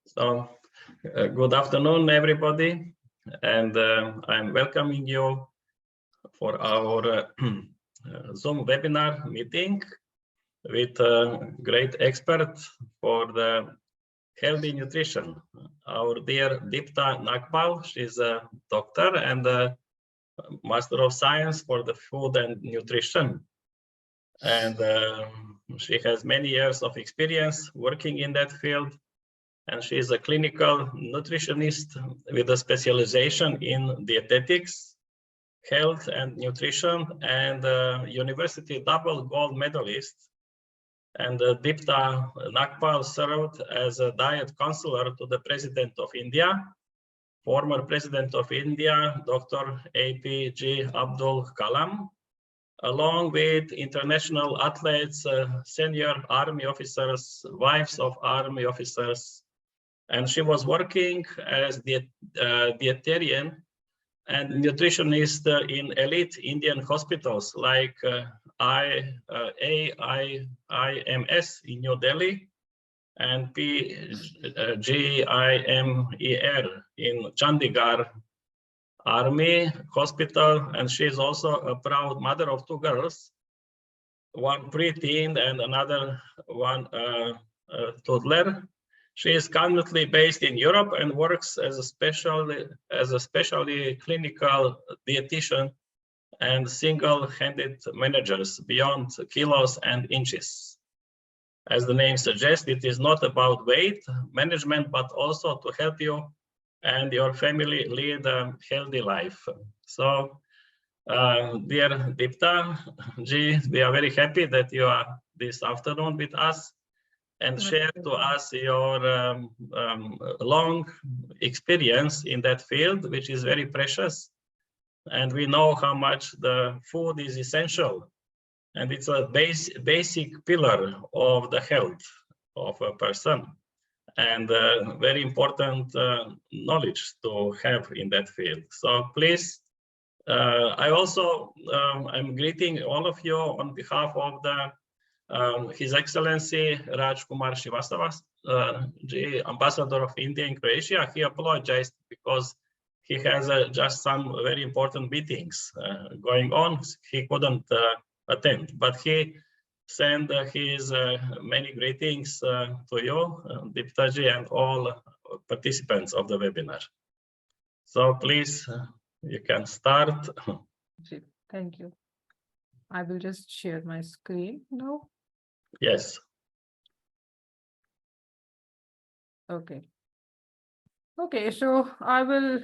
So, good afternoon, everybody, and I'm welcoming you for our Zoom webinar meeting with a great expert for the healthy nutrition. Our dear Deepta Nagpal, she's a doctor and a Master of Science for the Food and Nutrition. And she has many years of experience working in that field. And she is a clinical nutritionist with a specialization in dietetics, health and nutrition, and university double gold medalist. And Deepta Nagpal served as a diet counselor to the President of India, former President of India, Dr. APJ Abdul Kalam, along with international athletes, senior army officers, wives of army officers, and she was working as dietarian and nutritionist in elite Indian hospitals like M.SC in New Delhi and PGIMER in Chandigarh Army Hospital. And she is also a proud mother of two girls, one preteen and another one toddler. She is currently based in Europe and works as a specially clinical dietitian and single-handed managers beyond kilos and inches. As the name suggests, it is not about weight management, but also to help you and your family lead a healthy life. So, dear Deepta ji, we are very happy that you are this afternoon with us and share to us your long experience in that field, which is very precious. And we know how much the food is essential. And it's a basic pillar of the health of a person. And very important knowledge to have in that field. So please, I also, I'm greeting all of you on behalf of the His Excellency Raj Kumar Srivastava, Ambassador of India in Croatia. He apologized because he has just some very important meetings going on. He couldn't attend, but he sent his many greetings to you, Deepta ji, and all participants of the webinar. So please, you can start. Thank you. I will just share my screen now. Yes. Okay. Okay, so I will,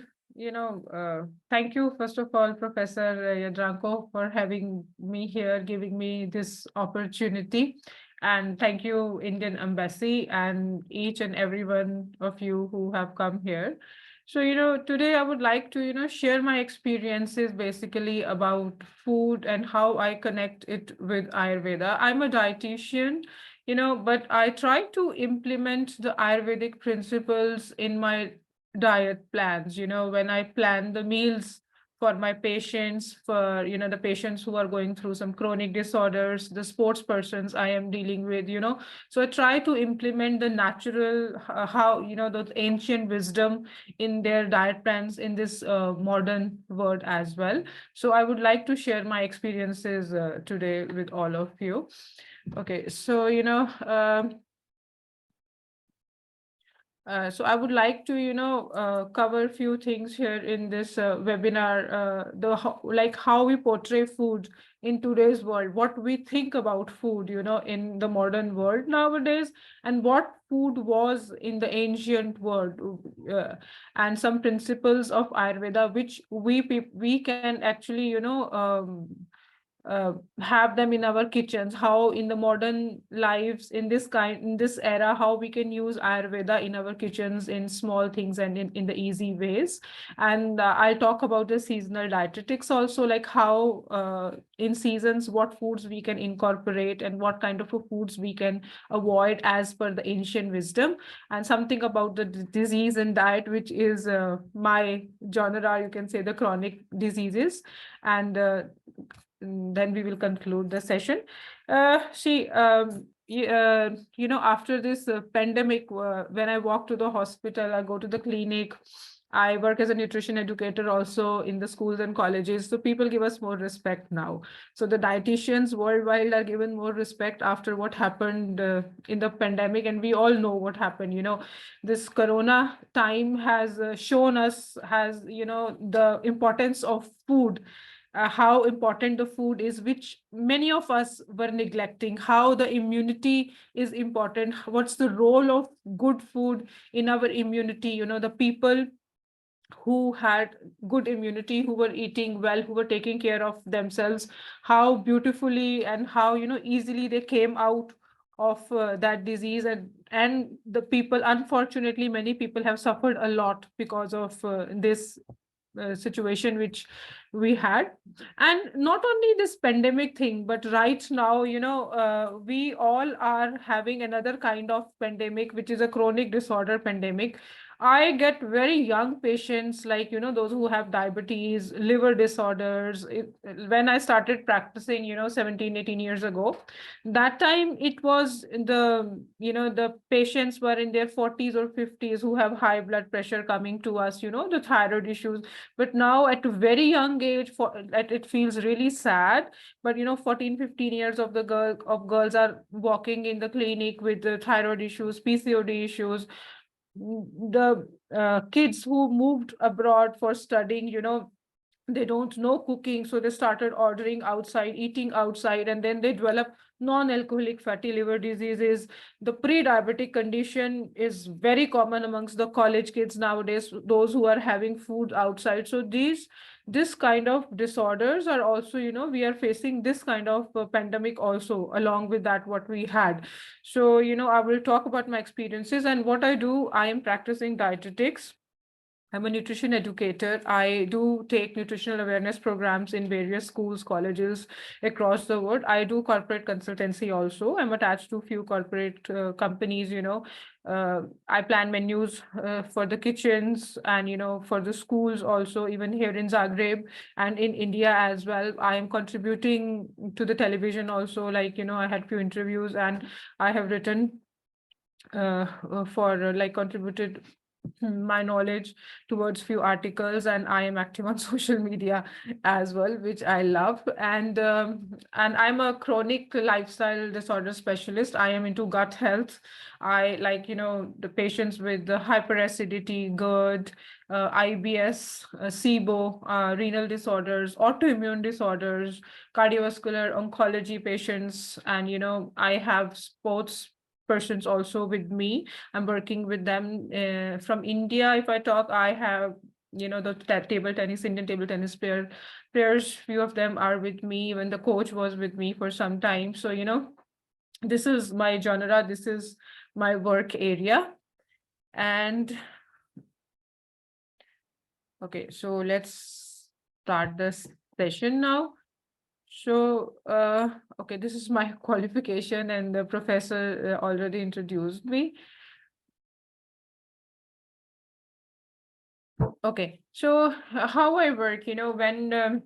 thank you, first of all, Professor Yadranko, for having me here, giving me this opportunity. And thank you, Indian Embassy, and each and every one of you who have come here. So, today I would like to, share my experiences basically about food and how I connect it with Ayurveda. I'm a dietitian, but I try to implement the Ayurvedic principles in my diet plans, when I plan the meals for my patients, for, the patients who are going through some chronic disorders, the sports persons I am dealing with, so I try to implement the natural, how, the ancient wisdom in their diet plans in this modern world as well. So I would like to share my experiences today with all of you. Okay, so, so I would like to, cover a few things here in this webinar, like how we portray food in today's world, what we think about food, in the modern world nowadays, and what food was in the ancient world, and some principles of Ayurveda, which we can actually, have them in our kitchens, how in the modern lives in this era, how we can use Ayurveda in our kitchens in small things and in the easy ways. And I'll talk about the seasonal dietetics also, like how in seasons what foods we can incorporate and what kind of foods we can avoid as per the ancient wisdom, and something about the disease and diet, which is my genre, you can say, the chronic diseases. And then we will conclude the session. after this pandemic, when I walk to the hospital, I go to the clinic, I work as a nutrition educator also in the schools and colleges. So people give us more respect now. So the dietitians worldwide are given more respect after what happened in the pandemic. And we all know what happened. This Corona time has shown us, the importance of food, how important the food is, which many of us were neglecting, how the immunity is important, what's the role of good food in our immunity. The people who had good immunity, who were eating well, who were taking care of themselves, how beautifully and how easily they came out of that disease. And the people, unfortunately, many people have suffered a lot because of this situation which we had. And not only this pandemic thing, but right now, we all are having another kind of pandemic, which is a chronic disorder pandemic. I get very young patients, like, those who have diabetes, liver disorders. When I started practicing, 17, 18 years ago, that time it was the patients were in their 40s or 50s who have high blood pressure coming to us, the thyroid issues. But now at a very young age, it feels really sad. But 14, 15 years of girls are walking in the clinic with the thyroid issues, PCOD issues. The kids who moved abroad for studying, they don't know cooking, so they started ordering outside, eating outside, and then they develop non-alcoholic fatty liver diseases. The pre-diabetic condition is very common amongst the college kids nowadays, those who are having food outside. So this kind of disorders are also, we are facing this kind of pandemic also, along with that what we had. So I will talk about my experiences and what I do. I am practicing dietetics. I'm a nutrition educator. I do take nutritional awareness programs in various schools, colleges across the world. I do corporate consultancy also. I'm attached to a few corporate companies. I plan menus for the kitchens and, for the schools also, even here in Zagreb and in India as well. I am contributing to the television also. Like, I had few interviews and I have written for like contributed my knowledge towards few articles, and I am active on social media as well, which I love. And I'm a chronic lifestyle disorder specialist. I am into gut health. I like, the patients with the hyperacidity, GERD, IBS, SIBO, renal disorders, autoimmune disorders, cardiovascular oncology patients, and I have sports persons also with me. I'm working with them from India. If I talk, I have, the table tennis, Indian table tennis players, few of them are with me. Even the coach was with me for some time. So, this is my genre. This is my work area. And okay, so let's start this session now. So, okay, this is my qualification, and the professor already introduced me. Okay, so how I work, when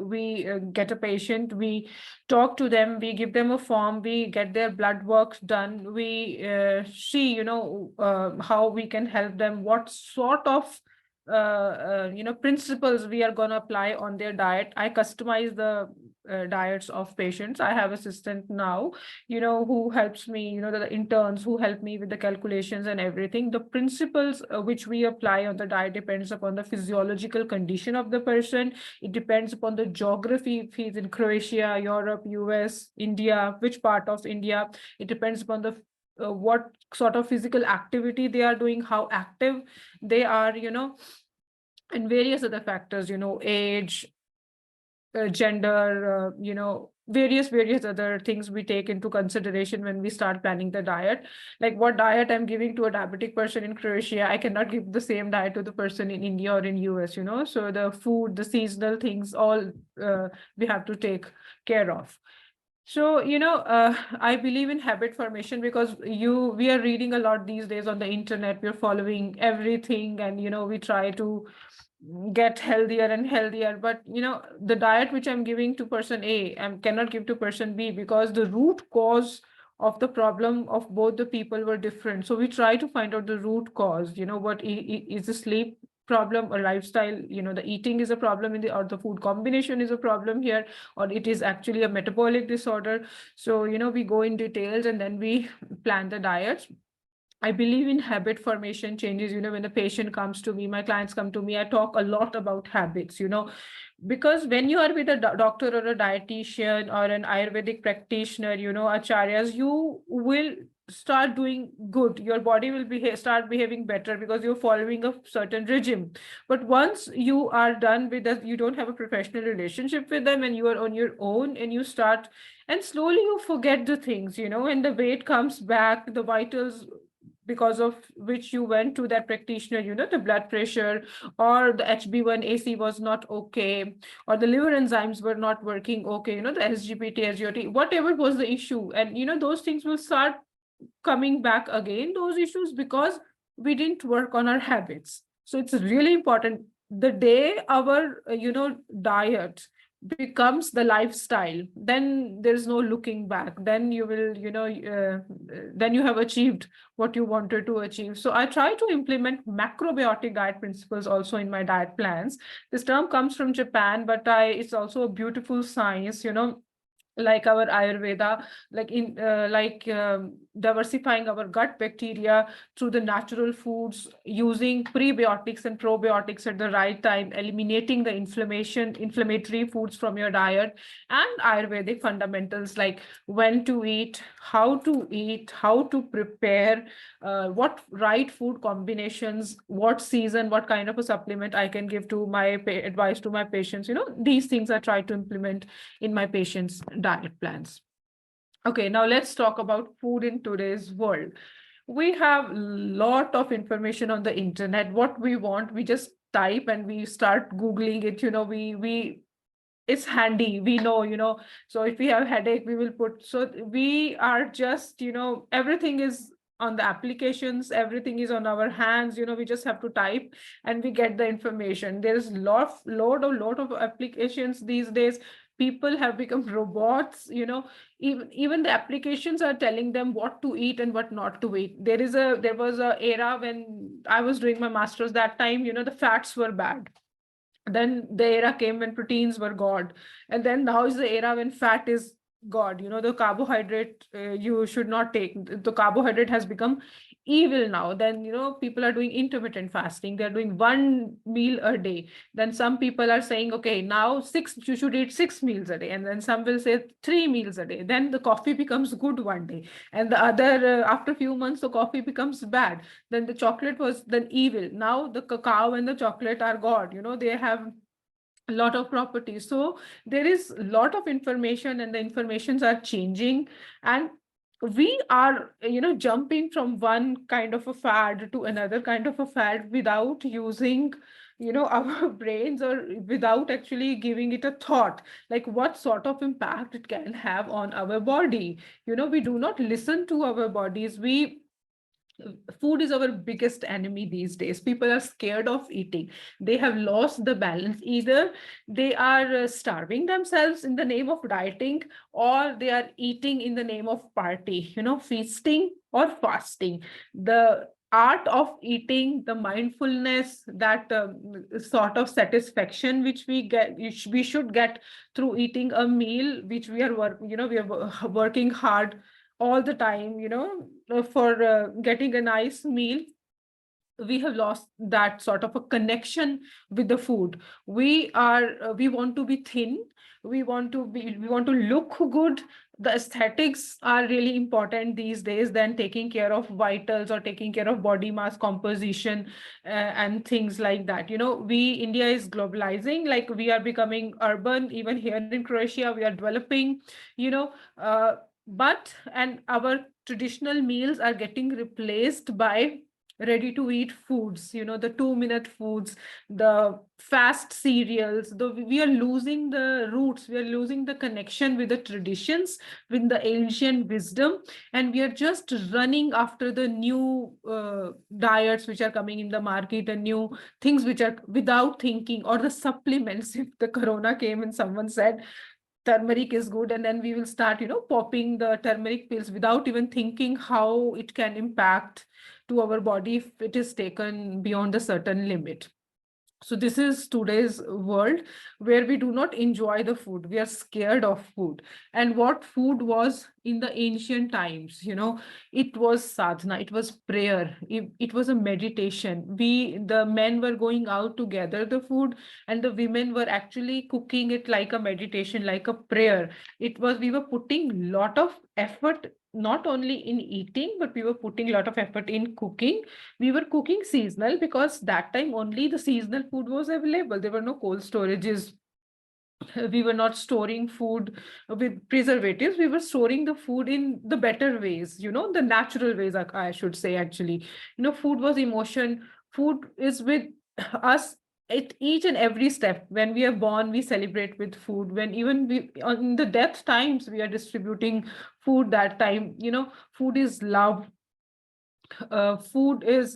we get a patient, we talk to them, we give them a form, we get their blood work done, we see, how we can help them, what sort of principles we are going to apply on their diet. I customize the diets of patients. I have assistant now, who helps me, the interns who help me with the calculations and everything. The principles which we apply on the diet depends upon the physiological condition of the person. It depends upon the geography, if he's in Croatia, Europe, US, India, which part of India. It depends upon the what sort of physical activity they are doing, how active they are, and various other factors, age, gender, various other things we take into consideration when we start planning the diet. Like what diet I'm giving to a diabetic person in Croatia, I cannot give the same diet to the person in India or in US, so the food, the seasonal things, all we have to take care of. So, I believe in habit formation because we are reading a lot these days on the internet. We're following everything, and, we try to get healthier and healthier, but the diet which I'm giving to person A, I cannot give to person B, because the root cause of the problem of both the people were different. So we try to find out the root cause. What is the sleep problem or lifestyle, the eating is a problem in the, or the food combination is a problem here, or it is actually a metabolic disorder. So we go in details and then we plan the diets. I believe in habit formation changes. When the patient comes to me, my clients come to me, I talk a lot about habits, because when you are with a doctor or a dietitian or an Ayurvedic practitioner, acharyas, you will start doing good. Your body will start behaving better because you're following a certain regime. But once you are done with that, you don't have a professional relationship with them and you are on your own, and you start, and slowly you forget the things, and the weight comes back, the vitals because of which you went to that practitioner, the blood pressure or the HB1AC was not okay, or the liver enzymes were not working okay, the SGPT, SGOT, whatever was the issue. And, those things will start coming back again, those issues, because we didn't work on our habits. So it's really important. The day our, diet becomes the lifestyle, then there's no looking back. Then you will, then you have achieved what you wanted to achieve. So I try to implement macrobiotic diet principles also in my diet plans. This term comes from Japan, but it's also a beautiful science, like our Ayurveda, like diversifying our gut bacteria through the natural foods, using prebiotics and probiotics at the right time, eliminating the inflammatory foods from your diet, and Ayurvedic fundamentals like when to eat, how to prepare, what right food combinations, what season, what kind of a supplement I can give to my advice to my patients. These things I try to implement in my patients' diet plans. Okay, now let's talk about food in today's world. We have a lot of information on the internet. What we want, we just type and we start Googling it. We it's handy, we know. So if we have headache, we will put, so we are just, everything is on the applications, everything is on our hands. We just have to type and we get the information. There's lot of applications these days. People have become robots. Even the applications are telling them what to eat and what not to eat. There was a era when I was doing my master's, that time, the fats were bad. Then the era came when proteins were God. And then now is the era when fat is God. The carbohydrate you should not take. The carbohydrate has become evil now. Then, people are doing intermittent fasting. They're doing one meal a day. Then some people are saying, okay, now you should eat 6 meals a day. And then some will say 3 meals a day. Then the coffee becomes good one day. And the other, after a few months, the coffee becomes bad. Then the chocolate was then evil. Now the cacao and the chocolate are God. They have a lot of properties. So there is a lot of information and the informations are changing. And we are, jumping from one kind of a fad to another kind of a fad without using, our brains, or without actually giving it a thought, like what sort of impact it can have on our body. We do not listen to our bodies. Food is our biggest enemy these days. People are scared of eating. They have lost the balance. Either they are starving themselves in the name of dieting, or they are eating in the name of party, feasting or fasting. The art of eating, the mindfulness, that sort of satisfaction which we should get through eating a meal, which we are working hard all the time, for getting a nice meal. We have lost that sort of a connection with the food. We want to be thin. We want to look good. The aesthetics are really important these days than taking care of vitals or taking care of body mass composition, and things like that. India is globalizing, like we are becoming urban. Even here in Croatia, we are developing, you know, uh, but and our traditional meals are getting replaced by ready to eat foods, the 2-minute foods, the fast cereals. Though we are losing the roots, we are losing the connection with the traditions, with the ancient wisdom, and we are just running after the new diets which are coming in the market, and new things which are without thinking, or the supplements. If the corona came and someone said turmeric is good, and then we will start popping the turmeric pills without even thinking how it can impact to our body if it is taken beyond a certain limit. So this is today's world, where we do not enjoy the food. We are scared of food. And what food was in the ancient times, it was sadhana, it was prayer, it was a meditation. The men were going out to gather the food, and the women were actually cooking it like a meditation, like a prayer. We were putting lot of effort, not only in eating, but we were putting a lot of effort in cooking. We were cooking seasonal, because that time only the seasonal food was available. There were no cold storages. We were not storing food with preservatives. We were storing the food in the better ways, the natural ways, I should say. Actually, food was emotion. Food is with us at each and every step. When we are born, we celebrate with food. When even we on the death times, we are distributing food. That time, food is love. Food is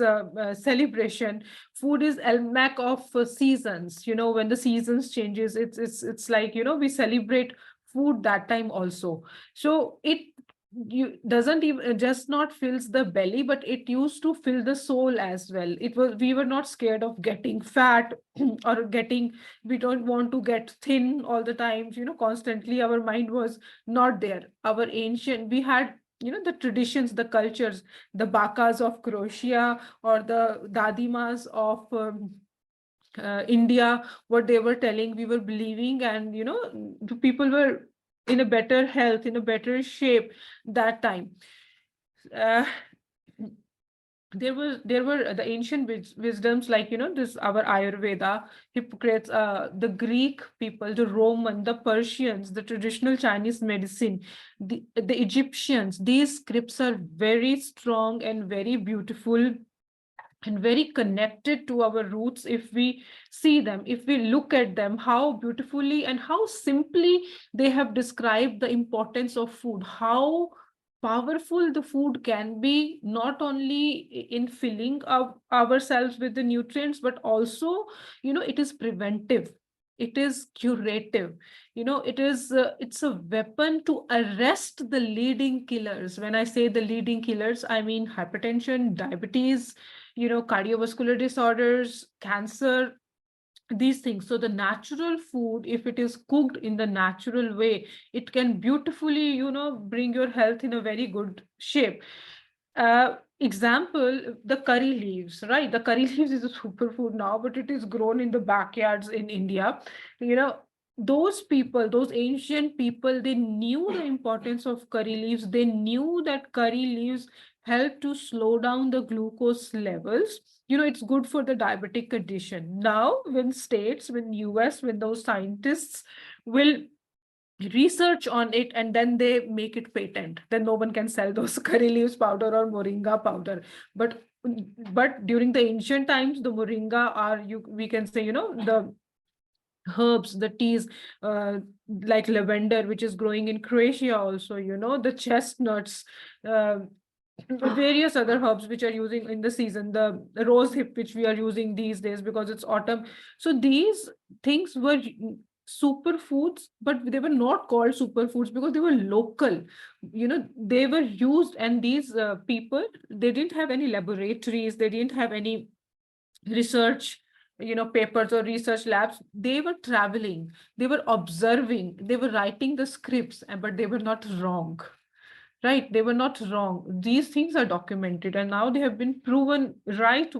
celebration. Food is almanac of seasons. When the seasons changes, it's like, we celebrate food that time also. So it you doesn't even just not fills the belly, but it used to fill the soul as well. We were not scared of getting fat or getting, we don't want to get thin all the times, constantly. Our mind was not there. Our ancient, we had, the traditions, the cultures, the bakas of Croatia, or the dadimas of India, what they were telling, we were believing, and the people were in a better health, in a better shape that time. Uh, there were the ancient wisdoms, like this, our Ayurveda, Hippocrates, the Greek people, the Roman, the Persians, the traditional Chinese medicine, the Egyptians. These scripts are very strong and very beautiful and very connected to our roots. If we see them, if we look at them, how beautifully and how simply they have described the importance of food, how powerful the food can be, not only in filling ourselves with the nutrients, but also, it is preventive, it is curative, it's a weapon to arrest the leading killers. When I say the leading killers, I mean hypertension, diabetes, cardiovascular disorders, cancer, these things. So the natural food, if it is cooked in the natural way, it can beautifully, bring your health in a very good shape. Example, the curry leaves, right? The curry leaves is a superfood now, but it is grown in the backyards in India. You know, those people, those ancient people, they knew the importance of curry leaves. They knew that curry leaves help to slow down the glucose levels. It's good for the diabetic condition. Now, when US, when those scientists will research on it, and then they make it patent, then no one can sell those curry leaves powder or moringa powder. But during the ancient times, the moringa are, we can say, the herbs, the teas, uh, like lavender, which is growing in Croatia also, the chestnuts, uh, various other herbs which are using in the season, the rose hip which we are using these days because it's autumn. So these things were superfoods, but they were not called superfoods because they were local. They were used, and these people, they didn't have any laboratories, they didn't have any research, papers or research labs. They were traveling, they were observing, they were writing the scripts, but they were not wrong. Right, they were not wrong. These things are documented, and now they have been proven right,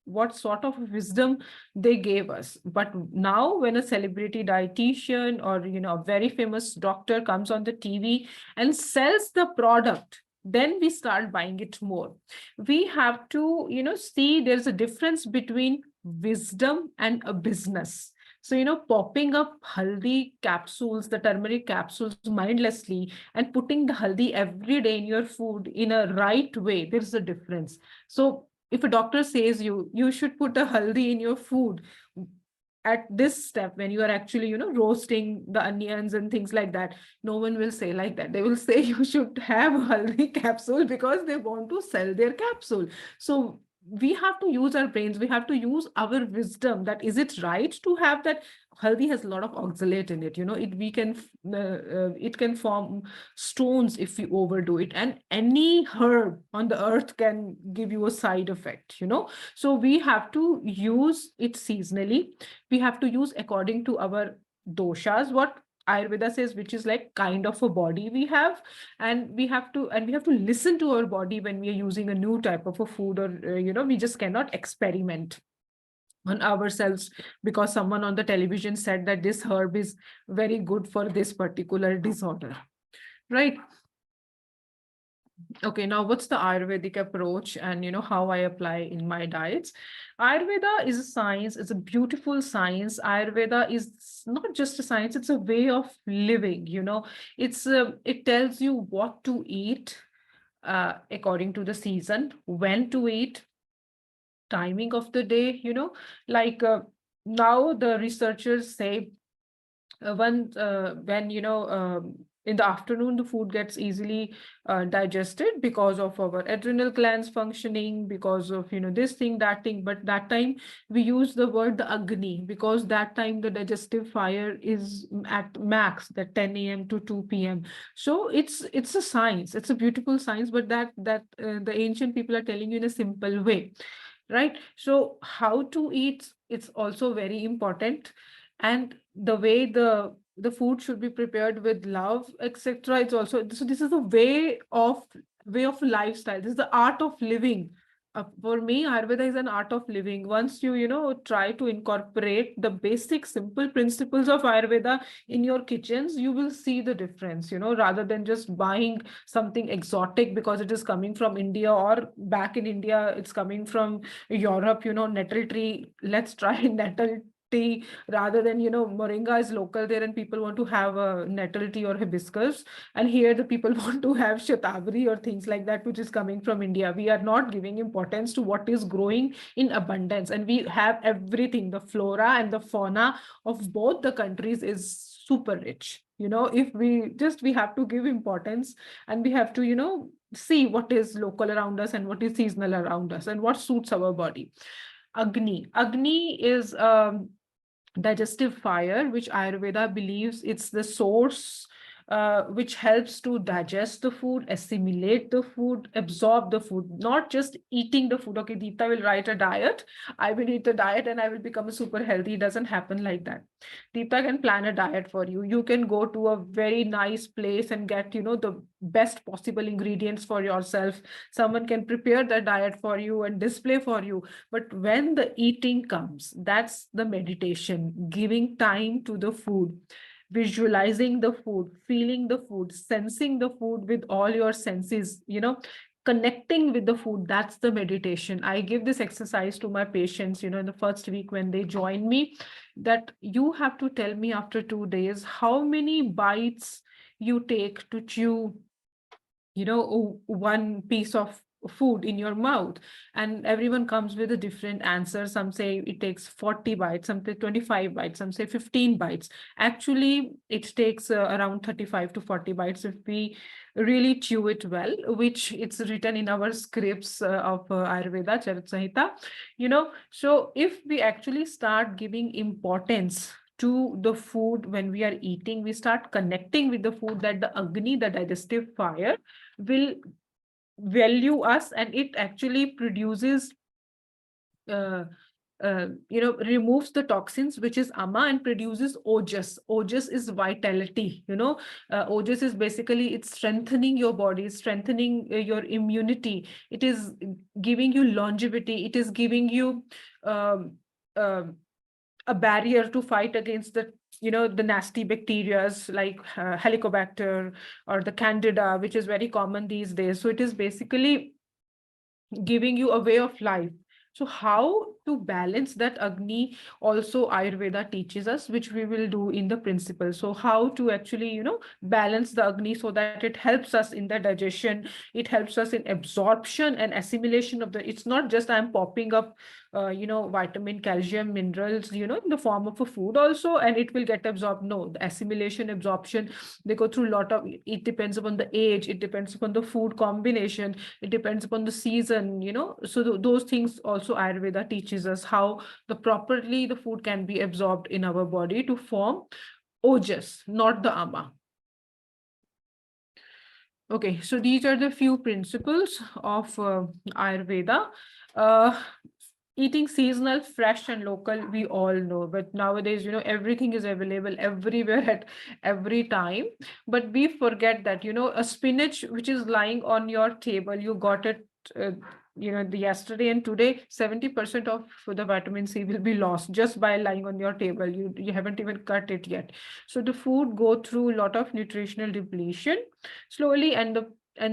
what sort of wisdom they gave us. But now, when a celebrity dietitian or a very famous doctor comes on the TV and sells the product, then we start buying it more. We have to, see there's a difference between wisdom and a business. So, popping up haldi capsules, the turmeric capsules mindlessly, and putting the haldi every day in your food in a right way, there's a difference. So if a doctor says you should put a haldi in your food at this step, when you are actually, roasting the onions and things like that, no one will say like that. They will say you should have a haldi capsule because they want to sell their capsule. So we have to use our brains, we have to use our wisdom, that is it right to have that? Haldi has a lot of oxalate in it, it can form stones if we overdo it, and any herb on the earth can give you a side effect. So we have to use it seasonally, we have to use according to our doshas, what Ayurveda says, which is like kind of a body we have, and we have to listen to our body when we are using a new type of a food, or we just cannot experiment on ourselves because someone on the television said that this herb is very good for this particular disorder, right? Okay, now what's the Ayurvedic approach, and how I apply in my diets? Ayurveda is a science, it's a beautiful science. Ayurveda is not just a science, it's a way of living, it tells you what to eat according to the season, when to eat, timing of the day, like now the researchers say when in the afternoon the food gets easily digested because of our adrenal glands functioning, because of this thing, that thing, but that time we use the word the agni, because that time the digestive fire is at max, that 10 a.m. to 2 p.m. So it's a science, it's a beautiful science, but that the ancient people are telling you in a simple way, right? So how to eat, it's also very important, and the way the food should be prepared with love, etc. It's also, so this is a way of lifestyle, this is the art of living. For me, Ayurveda is an art of living. Once you try to incorporate the basic simple principles of Ayurveda in your kitchens, you will see the difference, rather than just buying something exotic because it is coming from India, or back in India it's coming from Europe, nettle tree, let's try nettle tea, rather than moringa is local there and people want to have a nettle tea or hibiscus, and here the people want to have shatavari or things like that, which is coming from India. We are not giving importance to what is growing in abundance, and we have everything, the flora and the fauna of both the countries is super rich. If we have to give importance, and we have to see what is local around us and what is seasonal around us and what suits our body. Agni is digestive fire, which Ayurveda believes it's the source which helps to digest the food, assimilate the food, absorb the food, not just eating the food. Okay, Deepta will write a diet, I will eat a diet and I will become a super healthy. It doesn't happen like that. Deepta can plan a diet for you. You can go to a very nice place and get, the best possible ingredients for yourself. Someone can prepare the diet for you and display for you. But when the eating comes, that's the meditation, giving time to the food, visualizing the food, feeling the food, sensing the food with all your senses, connecting with the food. That's the meditation. I give this exercise to my patients, in the first week when they join me, that you have to tell me after 2 days how many bites you take to chew one piece of food in your mouth, and everyone comes with a different answer. Some say it takes 40 bites, some say 25 bites, some say 15 bites. Actually it takes around 35 to 40 bites if we really chew it well, which it's written in our scripts of Ayurveda Charit Samhita. So if we actually start giving importance to the food when we are eating, we start connecting with the food, that the agni, the digestive fire, will value us, and it actually produces removes the toxins, which is ama, and produces ojas. Ojas is vitality. Ojas is basically, it's strengthening your body, strengthening your immunity, it is giving you longevity, it is giving you a barrier to fight against the nasty bacterias like helicobacter or the candida, which is very common these days. So it is basically giving you a way of life. So how to balance that Agni also Ayurveda teaches us, which we will do in the principle. So how to actually, balance the Agni so that it helps us in the digestion, it helps us in absorption and assimilation of the, it's not just I'm popping up, vitamin, calcium, minerals, in the form of a food also, and it will get absorbed. No, the assimilation, absorption, they go through a lot of, it depends upon the age, it depends upon the food combination, it depends upon the season, so those things also Ayurveda teaches us how the food can be absorbed in our body to form ojas, not the ama. Okay, so these are the few principles of Ayurveda. Uh, Eating seasonal, fresh, and local, we all know, but nowadays, everything is available everywhere at every time. But we forget that, a spinach which is lying on your table, you got it. The yesterday and today, 70% of the vitamin C will be lost just by lying on your table. You haven't even cut it yet. So the food go through a lot of nutritional depletion slowly, and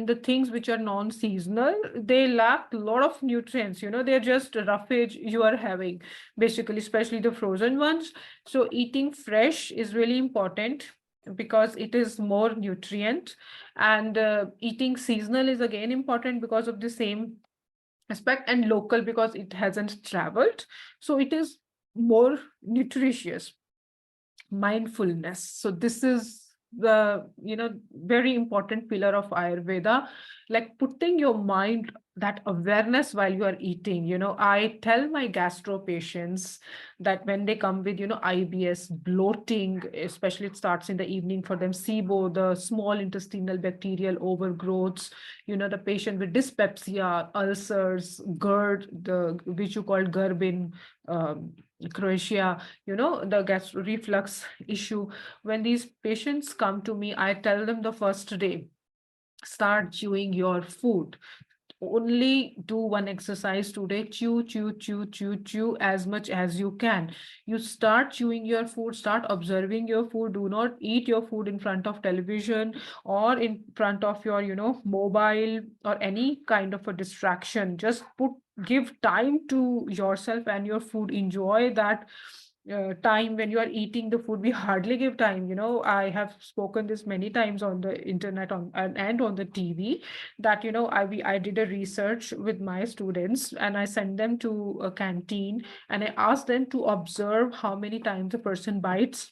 the things which are non-seasonal, they lack a lot of nutrients, they're just roughage you are having, basically, especially the frozen ones. So eating fresh is really important because it is more nutrient, and eating seasonal is again important because of the same aspect, and local because it hasn't traveled, so it is more nutritious. Mindfulness, so this is the very important pillar of Ayurveda, like putting your mind, that awareness while you are eating. I tell my gastro patients that when they come with IBS, bloating, especially it starts in the evening for them, SIBO, the small intestinal bacterial overgrowths, the patient with dyspepsia, ulcers, GERD, the which you call GERB in Croatia, the gas reflux issue. When these patients come to me, I tell them the first day, start chewing your food. Only do one exercise today, chew, chew, chew, chew, chew as much as you can. You start chewing your food, start observing your food. Do not eat your food in front of television or in front of your, mobile or any kind of a distraction. Just give time to yourself and your food. Enjoy that time when you are eating the food. We hardly give time. I have spoken this many times on the internet and on the TV, that I did a research with my students, and I sent them to a canteen, and I asked them to observe how many times a person bites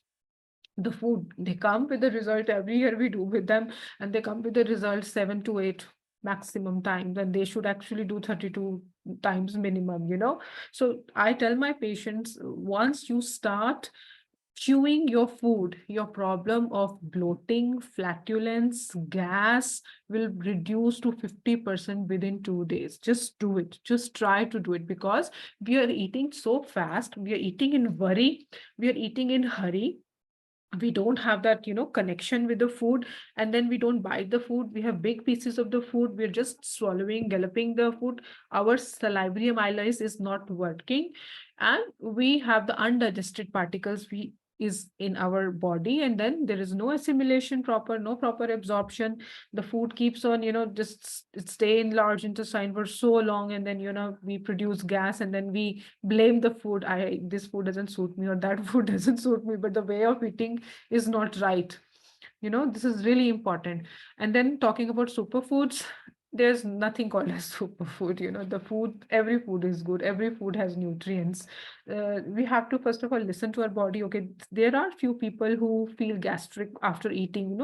the food. They come with the result. Every year we do with them, and they come with the result 7 to 8 maximum times, and they should actually do 32 times minimum. So I tell my patients, once you start chewing your food, your problem of bloating, flatulence, gas will reduce to 50% within 2 days. Just do it. Just try to do it, because we are eating so fast. We are eating in worry. We are eating in hurry. We don't have that connection with the food, and then we don't bite the food. We have big pieces of the food, we're just swallowing, galloping the food. Our salivary amylase is not working, and we have the undigested particles we is in our body, and then there is no assimilation proper, no proper absorption. The food keeps on just stay in large intestine for so long, and then we produce gas, and then we blame the food. This food doesn't suit me, or that food doesn't suit me, but the way of eating is not right. This is really important. And then talking about superfoods, there's nothing called as superfood. The food, every food is good, every food has nutrients. We have to first of all listen to our body. Okay, there are few people who feel gastric after eating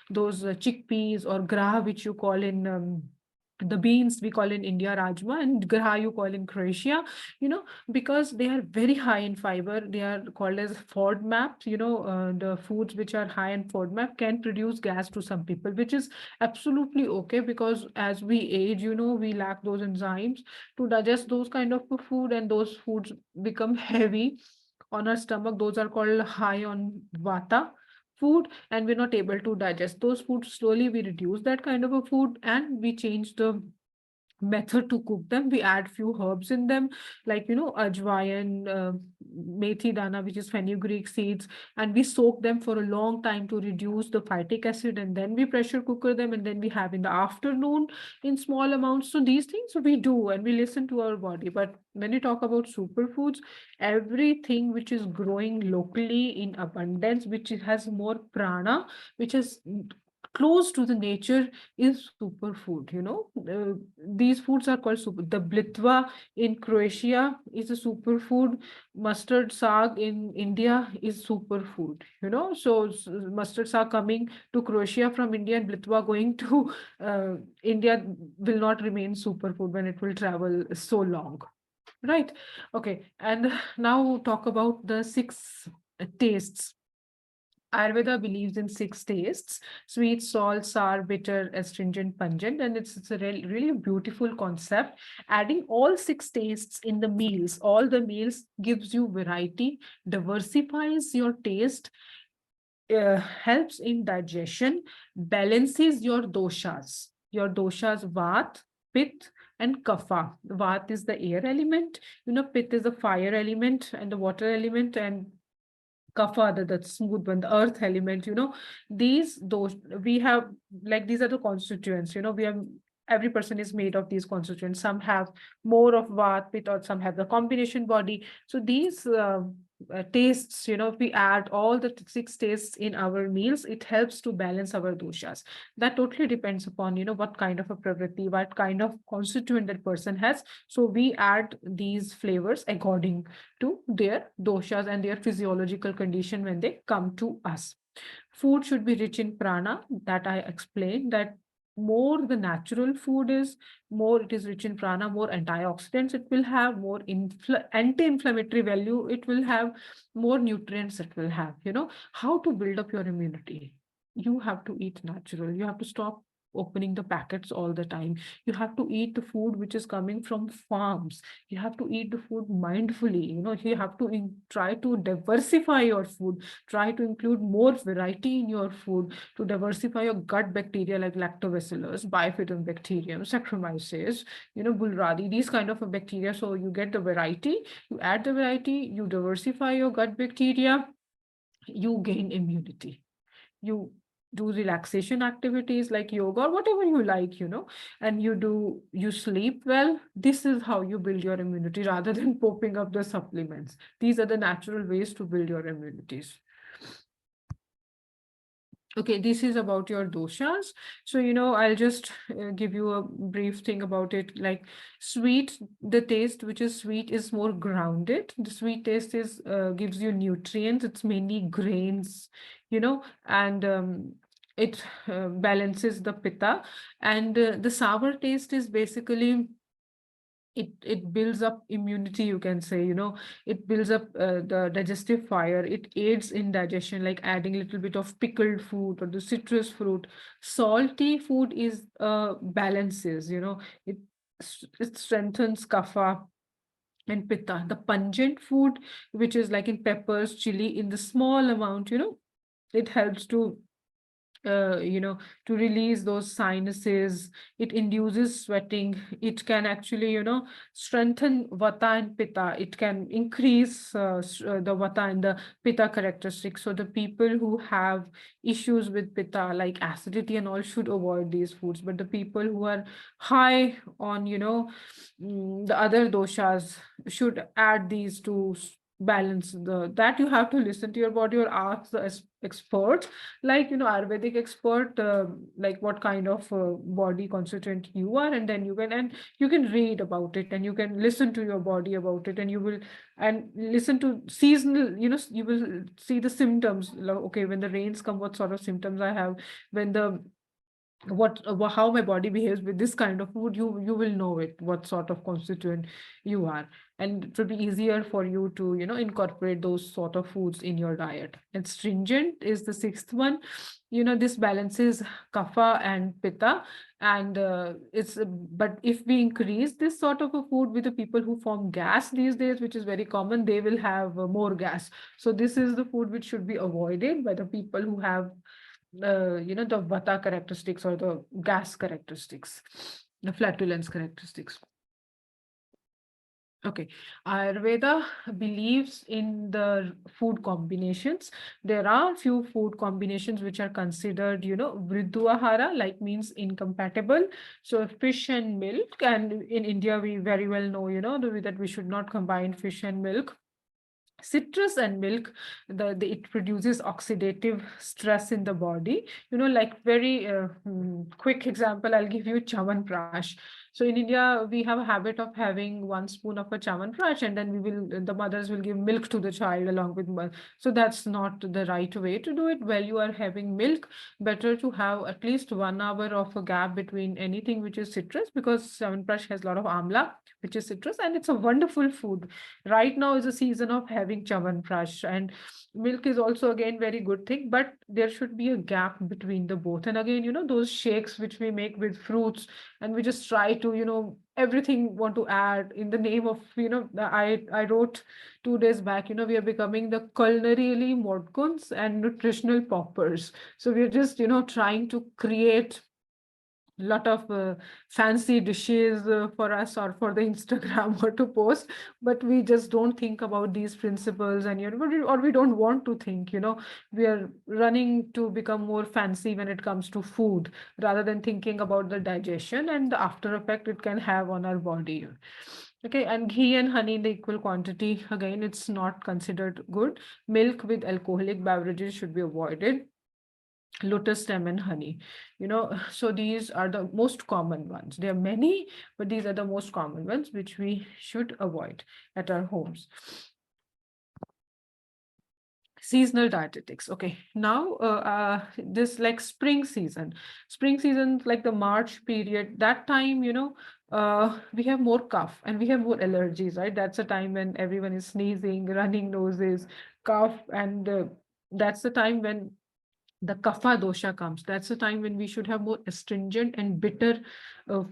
those chickpeas or graha, which you call in the beans we call in India rajma, and graha you call in Croatia, because they are very high in fiber. They are called as FODMAP. The foods which are high in FODMAP can produce gas to some people, which is absolutely okay, because as we age, we lack those enzymes to digest those kind of food, and those foods become heavy on our stomach. Those are called high on vata food, and we're not able to digest those foods. Slowly we reduce that kind of a food, and we change the method to cook them. We add few herbs in them, like, ajwain, methi dana, which is fenugreek seeds, and we soak them for a long time to reduce the phytic acid, and then we pressure cooker them, and then we have in the afternoon in small amounts. So these things we do, and we listen to our body. But when you talk about superfoods, everything which is growing locally in abundance, which has more prana, which is close to the nature, is superfood. These foods are called super. The blitva in Croatia is a superfood. Mustard saag in India is superfood. So mustard saag coming to Croatia from India and blitva going to India will not remain superfood when it will travel so long. Right. Okay. And now talk about the six tastes. Ayurveda believes in six tastes: sweet, salt, sour, bitter, astringent, pungent. And it's a really beautiful concept. Adding all six tastes in the meals, all the meals, gives you variety, diversifies your taste, helps in digestion, balances your doshas. Your doshas, Vat, Pit, and Kapha. Vat is the air element, Pit is the fire element and the water element, and Kapha, the smooth one, the earth element. Those we have, like, these are the constituents. We have, every person is made of these constituents. Some have more of Vat, Pit, or some have the combination body. So these tastes, if we add all the six tastes in our meals, it helps to balance our doshas. That totally depends upon, what kind of a pravriti, what kind of constituent that person has. So we add these flavors according to their doshas and their physiological condition when they come to us. Food should be rich in prana, that I explained, that more the natural food is, more it is rich in prana, more antioxidants it will have, more anti-inflammatory value it will have, more nutrients it will have. How to build up your immunity? You have to eat natural. You have to stop opening the packets all the time. You have to eat the food which is coming from farms. You have to eat the food mindfully. You have to try to diversify your food, try to include more variety in your food, to diversify your gut bacteria like lactobacillus, bifidobacterium, saccharomyces, bulradi, these kind of a bacteria. So you get the variety, you add the variety, you diversify your gut bacteria, you gain immunity. You do relaxation activities like yoga or whatever you like, and you sleep well. This is how you build your immunity rather than popping up the supplements. These are the natural ways to build your immunities. Okay, this is about your doshas. So, I'll just give you a brief thing about it. Like sweet, the taste which is sweet is more grounded. The sweet taste is gives you nutrients. It's mainly grains, and it balances the pitta. And the sour taste is basically, it builds up immunity, you can say. It builds up the digestive fire. It aids in digestion, like adding a little bit of pickled fruit or the citrus fruit. Salty food is balances, it it strengthens kapha and pitta. The pungent food, which is like in peppers, chili, in the small amount, it helps to to release those sinuses. It induces sweating. It can actually, strengthen vata and pitta. It can increase the vata and the pitta characteristics. So the people who have issues with pitta, like acidity and all, should avoid these foods. But the people who are high on, the other doshas should add these to balance that. You have to listen to your body or ask the experts, like, Ayurvedic expert, like what kind of body constituent you are, and then you can read about it, and you can listen to your body about it, and you will, and listen to seasonal, you will see the symptoms, like, okay, when the rains come, what sort of symptoms I have. When the how my body behaves with this kind of food, you will know it, what sort of constituent you are, and it will be easier for you to, incorporate those sort of foods in your diet. And stringent is the sixth one. This balances kapha and pitta, and it's but if we increase this sort of a food with the people who form gas these days, which is very common, they will have more gas. So this is the food which should be avoided by the people who have the vata characteristics or the gas characteristics. the flatulence characteristics. Okay, Ayurveda believes in the food combinations. There are few food combinations which are considered, Vriddhuahara, like means incompatible. So fish and milk, and in India we very well know, that we should not combine fish and milk. Citrus and milk, it produces oxidative stress in the body. Like very quick example, I'll give you Chyawanprash. So in India, we have a habit of having 1 spoon of a Chyawanprash, and then the mothers will give milk to the child along with milk. So that's not the right way to do it. While you are having milk, better to have at least 1 hour of a gap between anything which is citrus, because Chyawanprash has a lot of amla, which is citrus, and it's a wonderful food. Right now is a season of having Chyawanprash, and milk is also again very good thing, but there should be a gap between the both. And again, those shakes which we make with fruits, and we just try to, everything want to add in the name of, I wrote 2 days back, we are becoming the culinarily modcons and nutritional paupers. So we're just, trying to create lot of fancy dishes for us or for the Instagram or to post, but we just don't think about these principles, and or we don't want to think. We are running to become more fancy when it comes to food, rather than thinking about the digestion and the after effect it can have on our body. Okay, and ghee and honey in the equal quantity, again, it's not considered good. Milk with alcoholic beverages should be avoided. Lotus stem and honey, so these are the most common ones. There are many, but these are the most common ones which we should avoid at our homes. Seasonal dietetics. Okay, now this like spring season, like the March period, that time, we have more cough and we have more allergies, right? That's a time when everyone is sneezing, running noses, cough, and that's the time when the kapha dosha comes. That's the time when we should have more astringent and bitter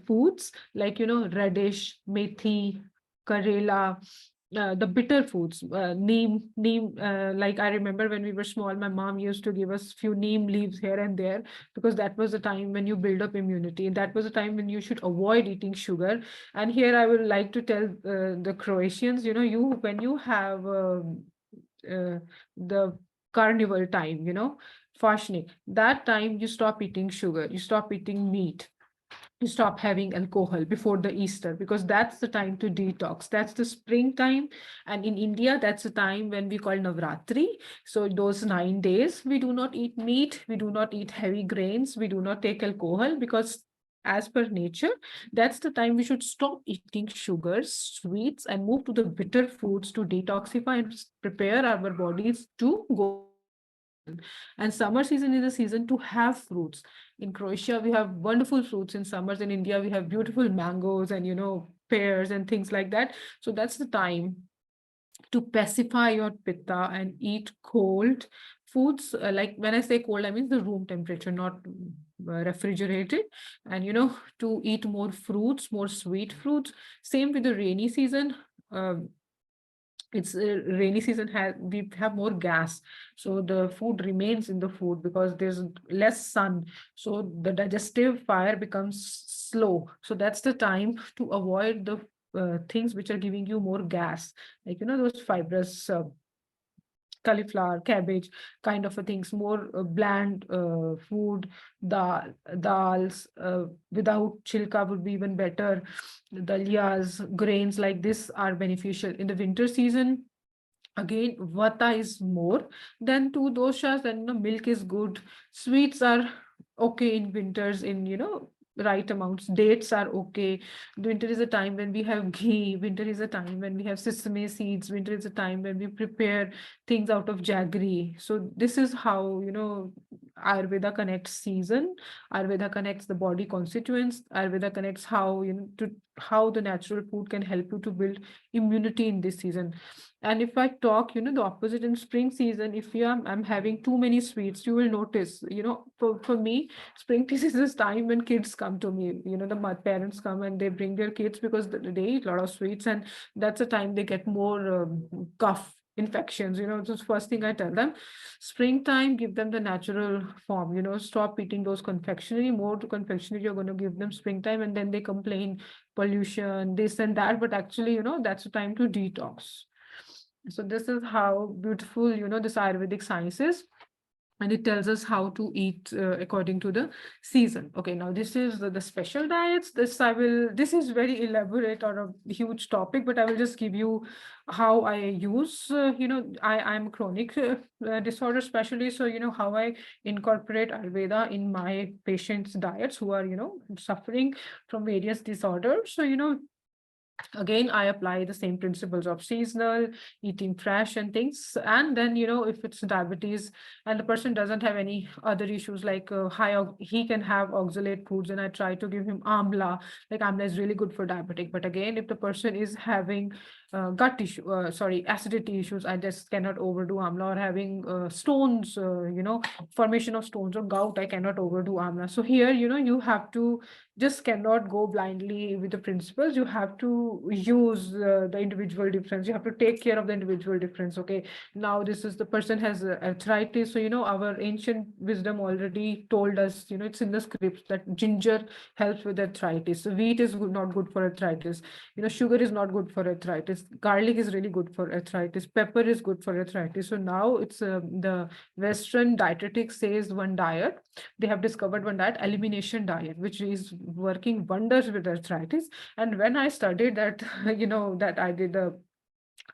foods, like, radish, methi, karela, the bitter foods, neem. Like I remember when we were small, my mom used to give us few neem leaves here and there, because that was the time when you build up immunity. And that was the time when you should avoid eating sugar. And here I would like to tell the Croatians, when you have the carnival time, fasting, that time you stop eating sugar, you stop eating meat, you stop having alcohol before the Easter, because that's the time to detox. That's the springtime. And in India, that's the time when we call Navratri. So those 9 days, we do not eat meat, we do not eat heavy grains, we do not take alcohol, because as per nature, that's the time we should stop eating sugars, sweets, and move to the bitter foods to detoxify and prepare our bodies to go into summer season. And summer season is a season to have fruits. In Croatia, we have wonderful fruits in summers. In India, we have beautiful mangoes and, pears and things like that. So that's the time to pacify your pitta and eat cold foods. Like when I say cold, I mean the room temperature, not refrigerated. And, to eat more fruits, more sweet fruits. Same with the rainy season. It's rainy season, we have more gas, so the food remains in the food because there's less sun, so the digestive fire becomes slow. So that's the time to avoid the things which are giving you more gas, like, those fibrous cauliflower, cabbage kind of a things, more bland food, dals without chilka would be even better. Dalias, grains like this are beneficial. In the winter season, again, vata is more than two doshas, and milk is good. Sweets are okay in winters, in right amounts. Dates are okay. Winter is a time when we have ghee. Winter is a time when we have sesame seeds. Winter is a time when we prepare things out of jaggery. So this is how, Ayurveda connects season. Ayurveda connects the body constituents. Ayurveda connects how, to how the natural food can help you to build immunity in this season. And if I talk, the opposite in spring season, if I'm having too many sweets, you will notice, for me, spring season is this time when kids come to me, the parents come and they bring their kids because they eat a lot of sweets, and that's the time they get more cough infections. Just first thing I tell them, springtime, give them the natural form. Stop eating those confectionery. More to confectionery you're going to give them springtime, and then they complain pollution, this and that. But actually, that's the time to detox. So this is how beautiful, this Ayurvedic science is, and it tells us how to eat according to the season. Okay, now this is the special diets. This is very elaborate or a huge topic, but I will just give you how I use, I'm chronic disorder specialist. So, how I incorporate Ayurveda in my patients' diets who are, suffering from various disorders. So, again, I apply the same principles of seasonal, eating fresh and things. And then, if it's diabetes and the person doesn't have any other issues like he can have oxalate foods, and I try to give him amla. Like amla is really good for diabetic. But again, if the person is having acidity issues, I just cannot overdo amla, or having stones, formation of stones or gout, I cannot overdo amla. So here, you have to just cannot go blindly with the principles. You have to use the individual difference. You have to take care of the individual difference. Okay, now this is the person has arthritis. So, our ancient wisdom already told us, it's in the scripts that ginger helps with arthritis. So wheat is not good for arthritis. Sugar is not good for arthritis. Garlic is really good for arthritis. Pepper is good for arthritis. So now it's the Western dietetics says one diet. They have discovered one diet, elimination diet, which is working wonders with arthritis. And when I studied that, that I did a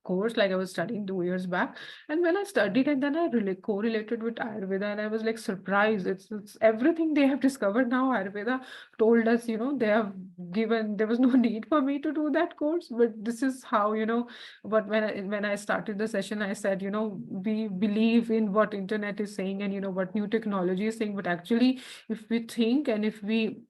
course, like I was studying 2 years back, and when I studied and then I really correlated with Ayurveda, and I was like surprised. It's everything they have discovered now. Ayurveda told us, they have given, there was no need for me to do that course, but this is how, but when I started the session, I said, we believe in what internet is saying and what new technology is saying, but actually if we think and if we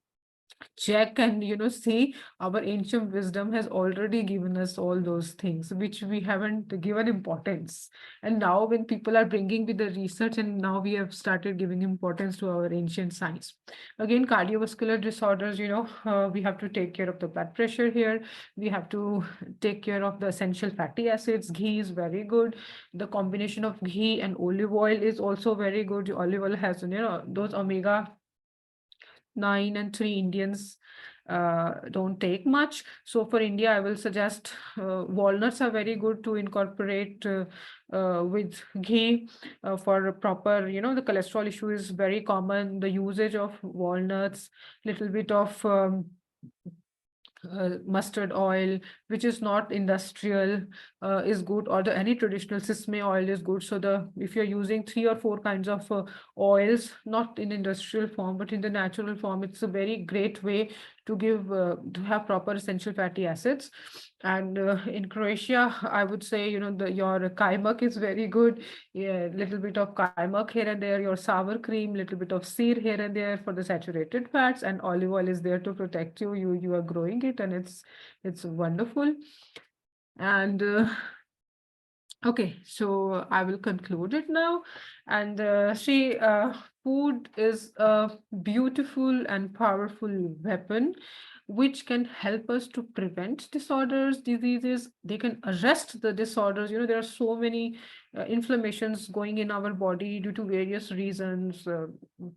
check and see, our ancient wisdom has already given us all those things which we haven't given importance. And now when people are bringing with the research, and now we have started giving importance to our ancient science. Again, cardiovascular disorders, we have to take care of the blood pressure here. We have to take care of the essential fatty acids. Ghee is very good. The combination of ghee and olive oil is also very good. Olive oil has those omega 9 and 3 Indians don't take much. So for India, I will suggest walnuts are very good to incorporate with ghee for a proper, the cholesterol issue is very common. The usage of walnuts, little bit of mustard oil, which is not industrial, is good, or any traditional sesame oil is good. So if you're using 3 or 4 kinds of oils, not in industrial form, but in the natural form, it's a very great way to give to have proper essential fatty acids. And in Croatia, I would say, your kaimak is very good. Yeah, little bit of kaimak here and there, your sour cream, little bit of sear here and there for the saturated fats, and olive oil is there to protect you. You are growing it, and it's wonderful. And okay, so I will conclude it now. And food is a beautiful and powerful weapon which can help us to prevent disorders, diseases. They can arrest the disorders. There are so many inflammations going in our body due to various reasons,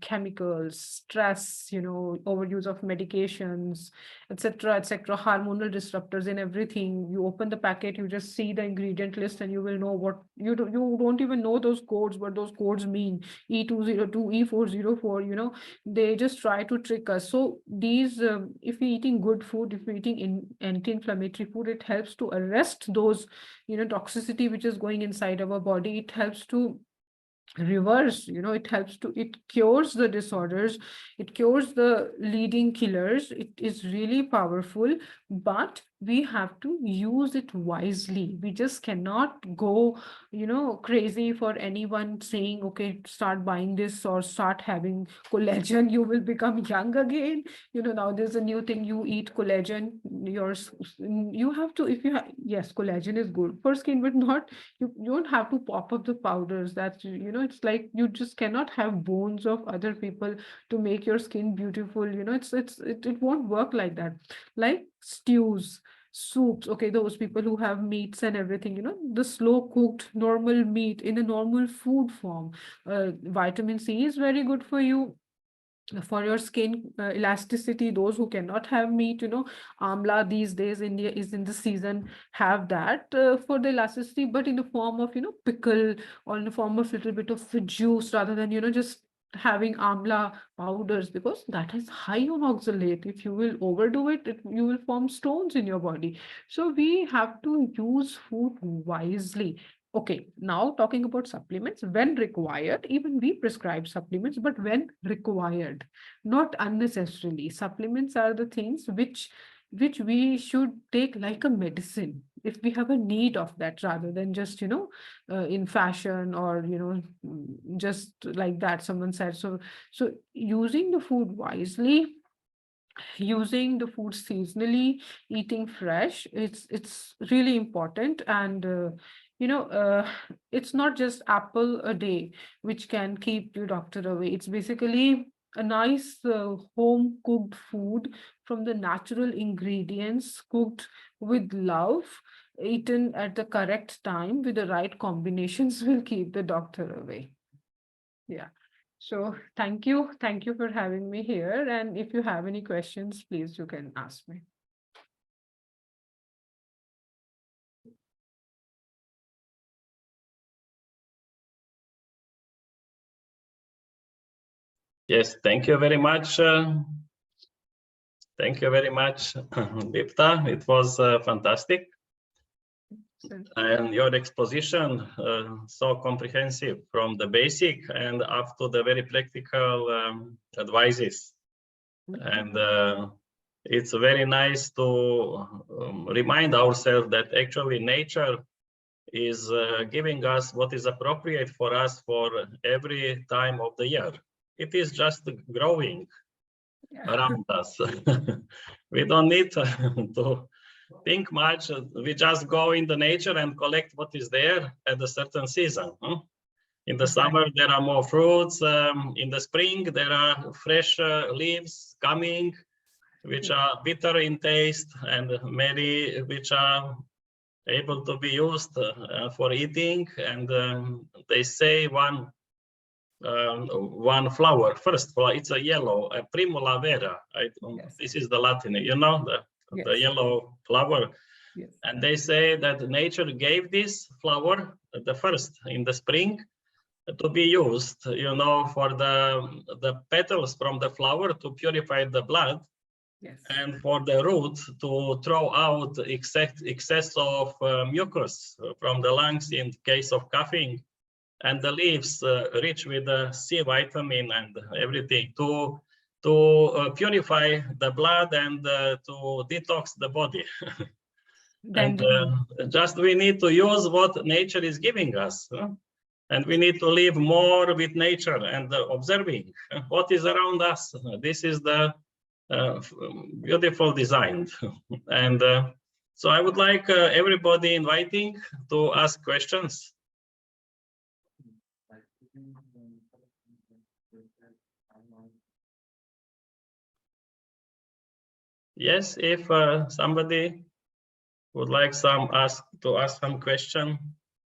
chemicals, stress, overuse of medications, etc., etc., hormonal disruptors in everything. You open the packet, you just see the ingredient list, and you will know what you don't even know those codes, what those codes mean. E202, E404, they just try to trick us. So these, if we're eating good food, if we're eating anti-inflammatory food, it helps to arrest those, toxicity which is going inside our body. It helps to reverse, it cures the disorders, it cures the leading killers. It is really powerful, but we have to use it wisely. We just cannot go crazy for anyone saying, okay, start buying this or start having collagen, you will become young again. Now there's a new thing, you eat collagen, you have to, if you have, yes, collagen is good for skin, but not, you don't have to pop up the powders. That it's like you just cannot have bones of other people to make your skin beautiful. It won't work like that. Like stews, soups. Okay, those people who have meats and everything, the slow cooked normal meat in a normal food form. Vitamin C is very good for you, for your skin elasticity. Those who cannot have meat, amla these days, India is in the season, have that for the elasticity, but in the form of pickle, or in the form of little bit of juice, rather than just having amla powders, because that is high on oxalate. If you will overdo it, you will form stones in your body. So we have to use food wisely. Okay, now talking about supplements, when required, even we prescribe supplements, but when required, not unnecessarily. Supplements are the things which we should take like a medicine if we have a need of that, rather than just in fashion, or just like that someone said. So using the food wisely, using the food seasonally, eating fresh, it's really important. And it's not just apple a day which can keep your doctor away. It's basically a nice home cooked food from the natural ingredients, cooked with love, eaten at the correct time with the right combinations, will keep the doctor away. Yeah. So thank you. Thank you for having me here. And if you have any questions, please, you can ask me. Yes, thank you very much. Thank you very much, Deepta. It was fantastic. And your exposition so comprehensive, from the basic and up to the very practical advices. And it's very nice to remind ourselves that actually nature is giving us what is appropriate for us for every time of the year. It is just growing around us. We don't need to think much. We just go in the nature and collect what is there at a certain season. In the summer, there are more fruits. In the spring, there are fresh leaves coming, which are bitter in taste, and many which are able to be used for eating. And they say one flower, first flower, it's a yellow, a primula vera. This is the Latin, the yellow flower. Yes. And they say that nature gave this flower, the first in the spring, to be used, for the petals from the flower to purify the blood. Yes. And for the root to throw out excess of mucus from the lungs in case of coughing, and the leaves rich with the C vitamin and everything to purify the blood and to detox the body. And just we need to use what nature is giving us. And we need to live more with nature and observing what is around us. This is the beautiful design. And so I would like everybody inviting to ask questions. Yes, if somebody would like to ask some question,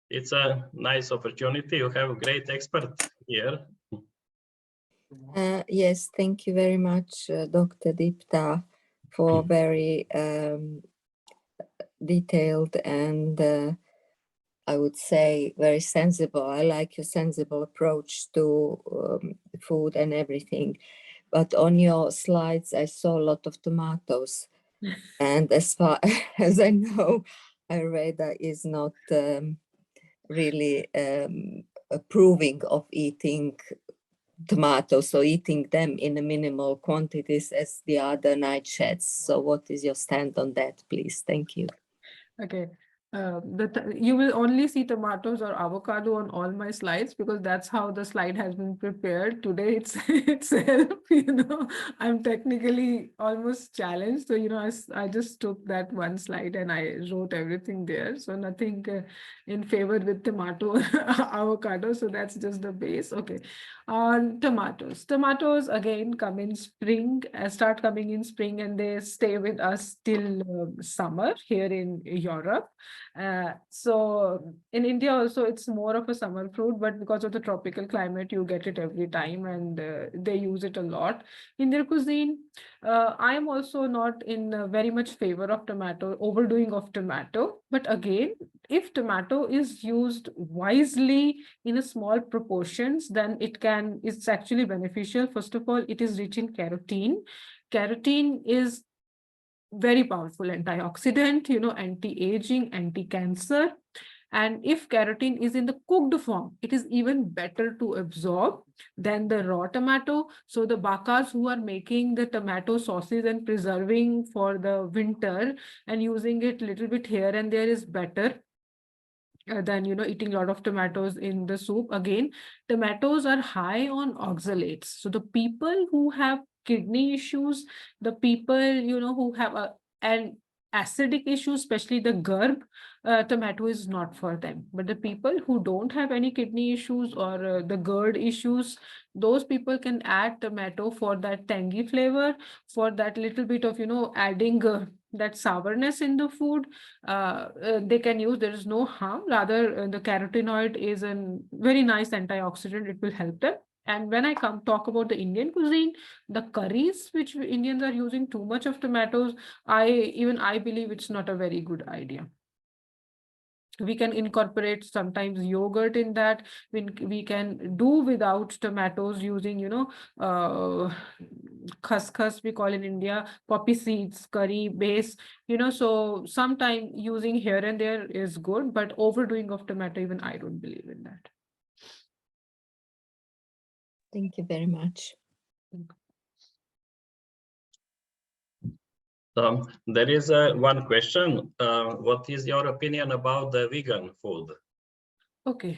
it's a nice opportunity. You have a great expert here. Yes, thank you very much, Dr. Deepta, for very detailed and I would say very sensible. I like your sensible approach to food and everything. But on your slides, I saw a lot of tomatoes. And as far as I know, Ayurveda is not really approving of eating tomatoes, so eating them in a minimal quantities as the other nightshades. So what is your stand on that, please? Thank you. Okay. You will only see tomatoes or avocado on all my slides because that's how the slide has been prepared today. It's itself, I'm technically almost challenged. So, I just took that one slide and I wrote everything there. So nothing in favor with tomato or avocado. So that's just the base. Okay. On tomatoes. Tomatoes again come in spring, start coming in spring, and they stay with us till summer here in Europe. So in India also it's more of a summer fruit, but because of the tropical climate, you get it every time, and they use it a lot in their cuisine. I am also not in very much favor of tomato, overdoing of tomato. But again, if tomato is used wisely in a small proportions, then it's actually beneficial. First of all, it is rich in carotene. Carotene is very powerful antioxidant, anti-aging, anti-cancer. And if carotene is in the cooked form, it is even better to absorb than the raw tomato. So the bakas who are making the tomato sauces and preserving for the winter and using it little bit here and there is better than eating a lot of tomatoes in the soup. Again, tomatoes are high on oxalates. So the people who have kidney issues, the people who have an acidic issue, especially the GERD, tomato is not for them. But the people who don't have any kidney issues or the GERD issues, those people can add tomato for that tangy flavor, for that little bit of adding that sourness in the food. They can use. There is no harm. Rather, the carotenoid is a very nice antioxidant. It will help them. And when I talk about the Indian cuisine, the curries which Indians are using too much of tomatoes, I believe it's not a very good idea. We can incorporate sometimes yogurt in that. We can do without tomatoes using, khaskhas we call in India, poppy seeds, curry base, so sometime using here and there is good, but overdoing of tomato, even I don't believe in that. Thank you very much. There is one question. What is your opinion about the vegan food? Okay.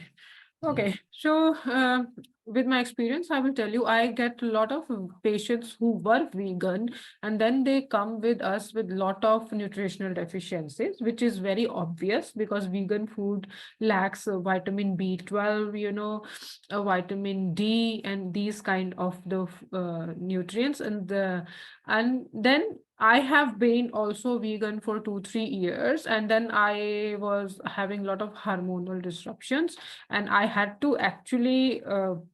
So with my experience, I will tell you, I get a lot of patients who were vegan, and then they come with us with a lot of nutritional deficiencies, which is very obvious because vegan food lacks vitamin B12, vitamin D, and these kind of the nutrients. And then I have been also vegan for 2-3 years, and then I was having a lot of hormonal disruptions, and I had to actually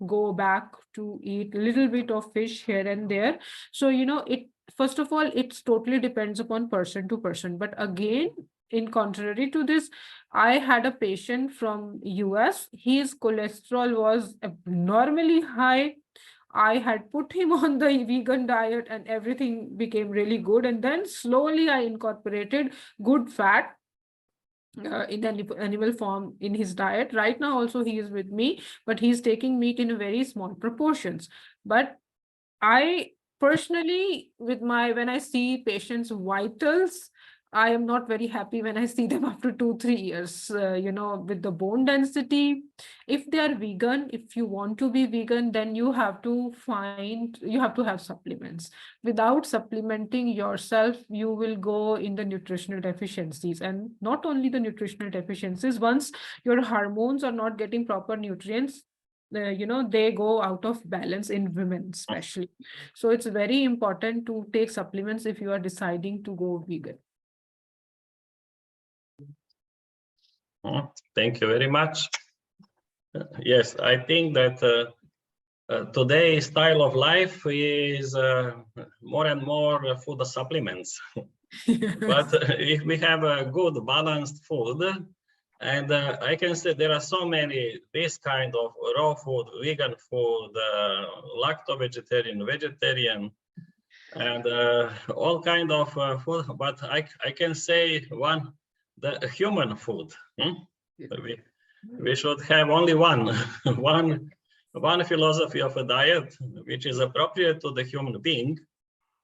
go back to eat a little bit of fish here and there. So, first of all, it totally depends upon person to person. But again, in contrary to this, I had a patient from US. His cholesterol was abnormally high. I had put him on the vegan diet and everything became really good. And then slowly I incorporated good fat in animal form in his diet. Right now also he is with me, but he's taking meat in very small proportions. But I personally, when I see patients' vitals, I am not very happy when I see them after 2-3 years, with the bone density. If they are vegan, if you want to be vegan, then you have to have supplements. Without supplementing yourself, you will go in the nutritional deficiencies. And not only the nutritional deficiencies, once your hormones are not getting proper nutrients, they go out of balance in women especially. So it's very important to take supplements if you are deciding to go vegan. Thank you very much. Yes, I think that today's style of life is more and more food supplements. But if we have a good balanced food, and I can say there are so many this kind of raw food, vegan food, lacto-vegetarian, vegetarian, and all kind of food. But I can say the human food. We should have only one philosophy of a diet which is appropriate to the human being.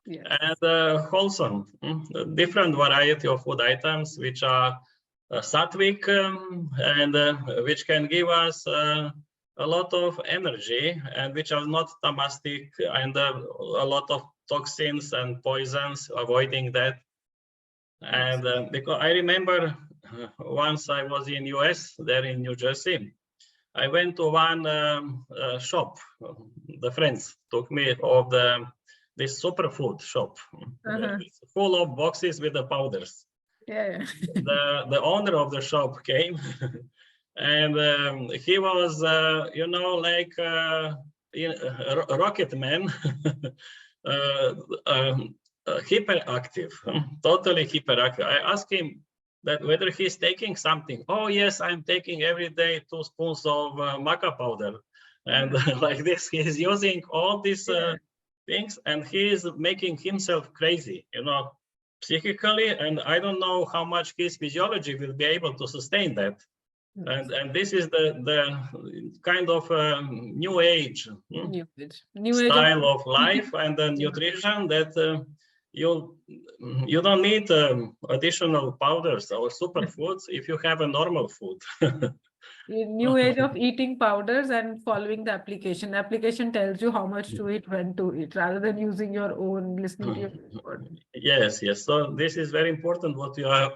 Yes. And wholesome, different variety of food items which are sattvic, and which can give us a lot of energy, and which are not tamastic, and a lot of toxins and poisons, avoiding that. And because I remember once I was in US, there in New Jersey, I went to one shop. The friends took me of this superfood shop. It's full of boxes with the powders. Yeah. The owner of the shop came, and he was, you know, like a rocket man, hyperactive, totally hyperactive. I asked him that whether he's taking something. Oh yes, I'm taking every day 2 spoons of maca powder, and like this, he's using all these things, and he is making himself crazy, you know, psychically. And I don't know how much his physiology will be able to sustain that. And this is the kind of new age, style of life and the nutrition that you don't need additional powders or superfoods if you have a normal food. New age of eating powders and following the application. Application tells you how much to eat, when to eat, rather than using your own, listening to your own. Yes. So this is very important what you are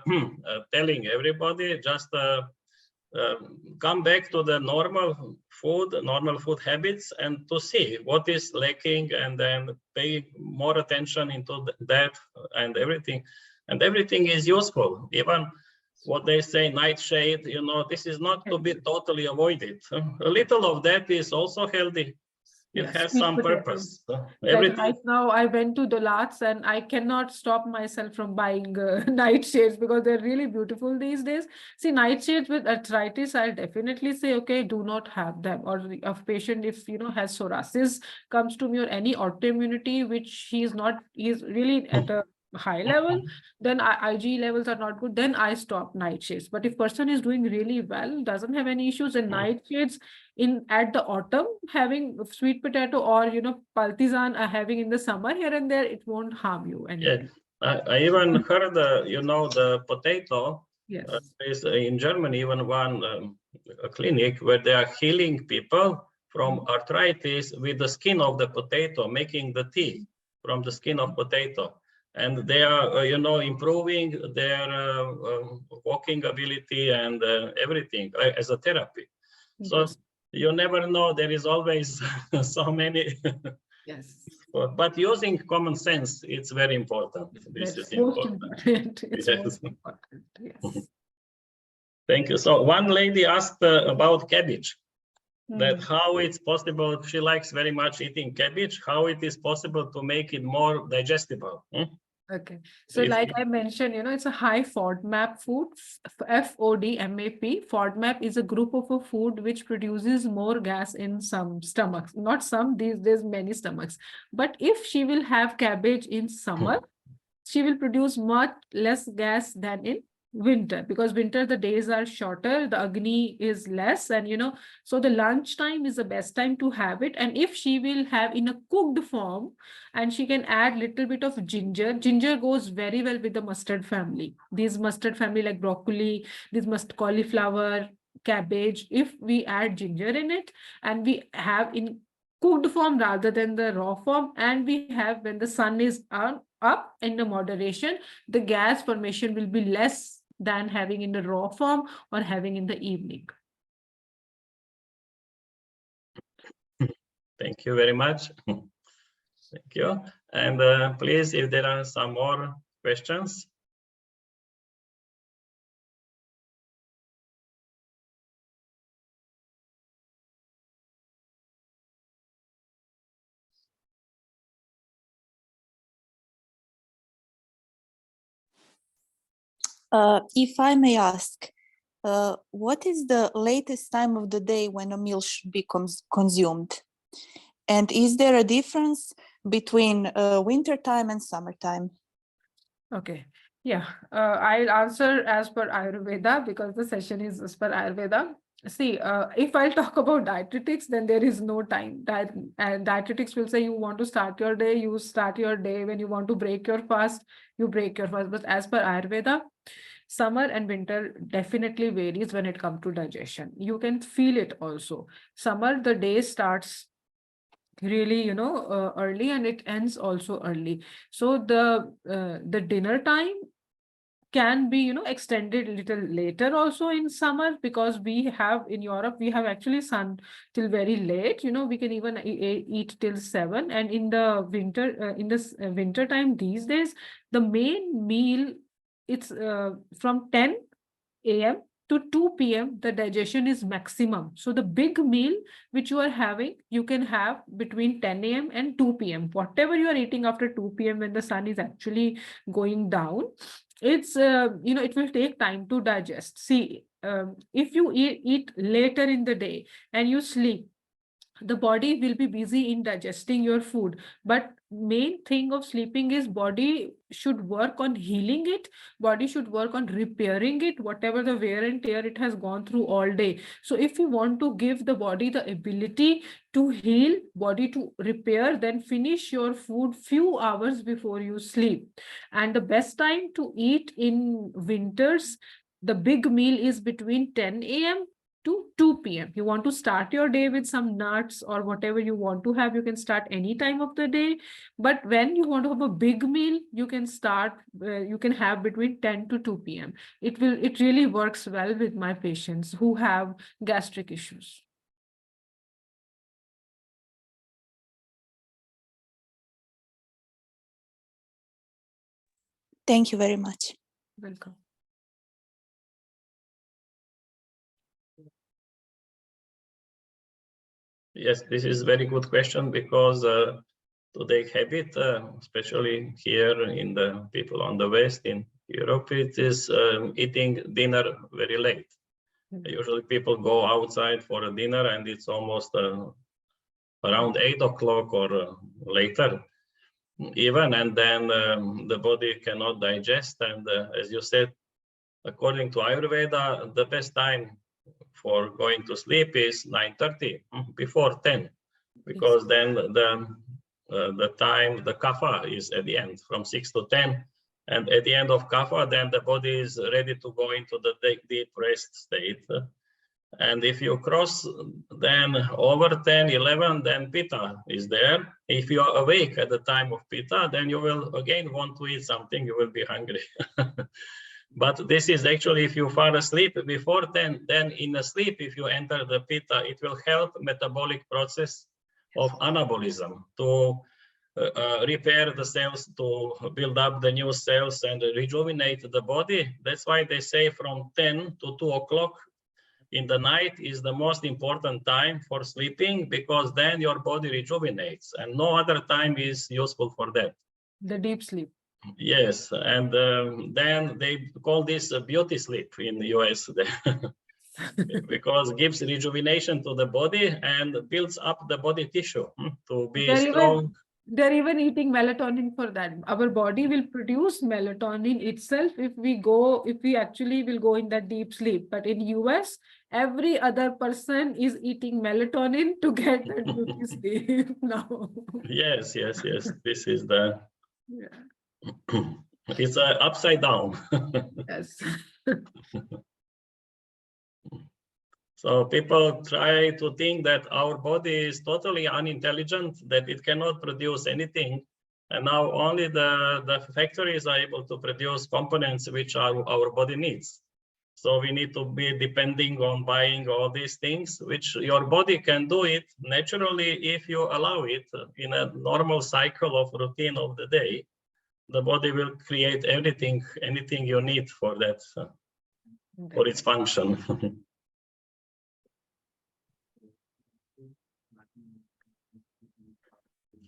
telling everybody. Just come back to the normal food habits, and to see what is lacking, and then pay more attention into that, and everything is useful. Even what they say, nightshade, you know, this is not to be totally avoided. A little of that is also healthy. It has some purpose. Like right now, I went to Dolat's and I cannot stop myself from buying nightshades because they're really beautiful these days. See, nightshades with arthritis, I'll definitely say, okay, do not have them. Or a patient, if you know, has psoriasis, comes to me, or any autoimmunity, which he's really at a high level, then IG levels are not good, then I stop nightshades. But if person is doing really well, doesn't have any issues, and nightshades at the autumn, having sweet potato, or you know, partisan having in the summer, here and there, it won't harm you anyway. Yeah, I even heard you know, the potato. Yes. Is in Germany even one a clinic where they are healing people from arthritis with the skin of the potato, making the tea from the skin of potato. And they are, you know, improving their walking ability and everything as a therapy. So you never know, there is always so many. Yes. But using common sense, it's very important. This is important. It's most important. Yes. Thank you. So one lady asked about cabbage, that how it's possible, she likes very much eating cabbage, how it is possible to make it more digestible. Okay, so like I mentioned, you know, it's a high FODMAP food, FODMAP. FODMAP is a group of a food which produces more gas in some stomachs, not some, there's many stomachs. But if she will have cabbage in summer, she will produce much less gas than in winter, because winter the days are shorter, the agni is less, and you know, so the lunch time is the best time to have it. And if she will have in a cooked form, and she can add little bit of ginger goes very well with the mustard family, these mustard family like broccoli, this cauliflower, cabbage. If we add ginger in it, and we have in cooked form rather than the raw form, and we have when the sun is up in the moderation, the gas formation will be less than having in the raw form or having in the evening. Thank you very much. Thank you. And please, if there are some more questions. If I may ask, what is the latest time of the day when a meal should be consumed? And is there a difference between winter time and summertime? Okay, yeah, I'll answer as per Ayurveda, because the session is as per Ayurveda. See, if I'll talk about dietetics, then there is no time. And dietetics will say you want to start your day, you start your day. When you want to break your fast, you break your fast. But as per Ayurveda, summer and winter definitely varies when it comes to digestion. You can feel it also. Summer, the day starts really, early, and it ends also early. So the dinner time can be, extended a little later also in summer, because we have in Europe, we have actually sun till very late. We can even eat till 7. And in the winter, in this winter time these days, the main meal, it's from 10 a.m. to 2 p.m. the digestion is maximum. So the big meal which you are having, you can have between 10 a.m. and 2 p.m. Whatever you are eating after 2 p.m. when the sun is actually going down, it's it will take time to digest. See, if you eat later in the day and you sleep, the body will be busy in digesting your food. But main thing of sleeping is body should work on healing it. Body should work on repairing it, whatever the wear and tear it has gone through all day. So if you want to give the body the ability to heal, body to repair, then finish your food few hours before you sleep. And the best time to eat in winters, the big meal is between 10 a.m. to 2 p.m. You want to start your day with some nuts or whatever you want to have, you can start any time of the day. But when you want to have a big meal, you can start, you can have between 10 to 2 p.m. It really works well with my patients who have gastric issues. Thank you very much. Welcome. Yes, this is a very good question, because today habit, especially here in the people on the West in Europe, it is eating dinner very late. Usually people go outside for a dinner and it's almost around 8 o'clock or later even, and then the body cannot digest. And as you said, according to Ayurveda, the best time for going to sleep is 9:30, before 10, because then the time, the kapha is at the end from 6 to 10. And at the end of kapha, then the body is ready to go into the deep rest state. And if you cross then over 10, 11, then pitta is there. If you are awake at the time of pitta, then you will again want to eat something, you will be hungry. But this is actually, if you fall asleep before 10, then in a sleep, if you enter the pitta, it will help metabolic process of anabolism to repair the cells, to build up the new cells and rejuvenate the body. That's why they say from 10 to 2 o'clock in the night is the most important time for sleeping, because then your body rejuvenates, and no other time is useful for that. The deep sleep. Yes, and then they call this a beauty sleep in the US, because it gives rejuvenation to the body and builds up the body tissue to be strong. They're even eating melatonin for that. Our body will produce melatonin itself if we actually will go in that deep sleep. But in US, every other person is eating melatonin to get that beauty sleep now. Yes. This is the, it's upside down. Yes. So people try to think that our body is totally unintelligent, that it cannot produce anything. And now only the factories are able to produce components which our body needs. So we need to be depending on buying all these things, which your body can do it naturally if you allow it in a normal cycle of routine of the day. The body will create anything you need for that, for its function.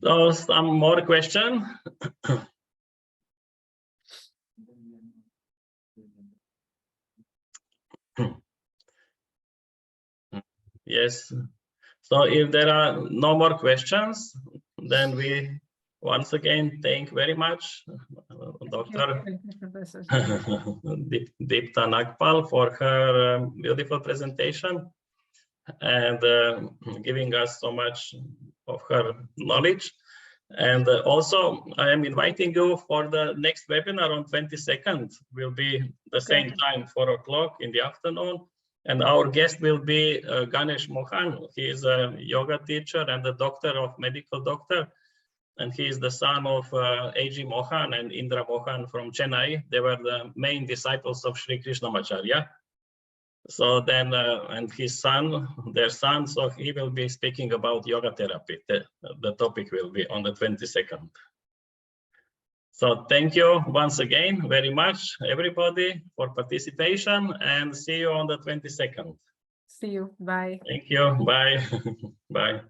So some more question. Yes. So if there are no more questions, then we once again thank very much Dr. Deepta Nagpal for her beautiful presentation and giving us so much of her knowledge. And also, I am inviting you for the next webinar on 22nd. Will be the same time, 4 o'clock in the afternoon. And our guest will be Ganesh Mohan. He is a yoga teacher and a medical doctor. And he is the son of A.G. Mohan and Indra Mohan from Chennai. They were the main disciples of Sri Krishnamacharya. So then, and his son, their son, so he will be speaking about yoga therapy. The topic will be on the 22nd. So thank you once again very much, everybody, for participation, and see you on the 22nd. See you. Bye. Thank you. Bye. Bye.